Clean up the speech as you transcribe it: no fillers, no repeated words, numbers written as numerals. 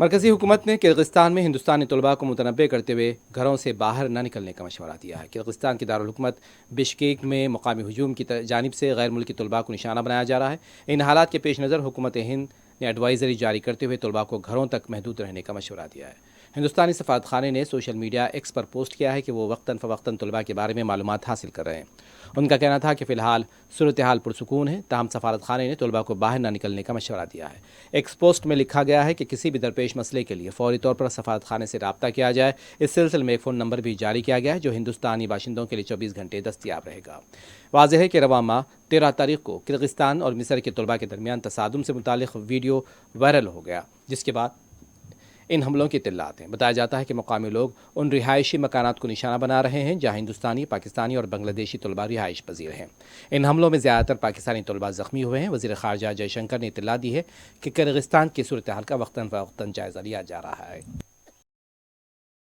مرکزی حکومت نے کرغزستان میں ہندوستانی طلباء کو متنبع کرتے ہوئے گھروں سے باہر نہ نکلنے کا مشورہ دیا ہے۔ کرغزستان کی دارالحکومت بشکیک میں مقامی ہجوم کی جانب سے غیر ملکی طلباء کو نشانہ بنایا جا رہا ہے۔ ان حالات کے پیش نظر حکومت ہند نے ایڈوائزری جاری کرتے ہوئے طلباء کو گھروں تک محدود رہنے کا مشورہ دیا ہے۔ ہندوستانی سفارت خانے نے سوشل میڈیا ایکس پر پوسٹ کیا ہے کہ وہ وقتاً فوقتاً طلباء کے بارے میں معلومات حاصل کر رہے ہیں۔ ان کا کہنا تھا کہ فی الحال صورتحال پرسکون ہے، تاہم سفارت خانے نے طلباء کو باہر نہ نکلنے کا مشورہ دیا ہے۔ ایکس پوسٹ میں لکھا گیا ہے کہ کسی بھی درپیش مسئلے کے لیے فوری طور پر سفارت خانے سے رابطہ کیا جائے۔ اس سلسلے میں ایک فون نمبر بھی جاری کیا گیا ہے جو ہندوستانی باشندوں کے لیے 24 گھنٹے دستیاب رہے گا۔ واضح ہے کہ رواں ماہ 13 تاریخ کو کرغزستان اور مصر کے طلباء کے درمیان تصادم سے متعلق ویڈیو وائرل ہو گیا، جس کے بعد ان حملوں کی اطلاعات ہیں۔ بتایا جاتا ہے کہ مقامی لوگ ان رہائشی مکانات کو نشانہ بنا رہے ہیں جہاں ہندوستانی، پاکستانی اور بنگلہ دیشی طلباء رہائش پذیر ہیں۔ ان حملوں میں زیادہ تر پاکستانی طلباء زخمی ہوئے ہیں۔ وزیر خارجہ جے شنکر نے اطلاع دی ہے کہ کرغزستان کی صورتحال کا وقتاً فوقتاً جائزہ لیا جا رہا ہے۔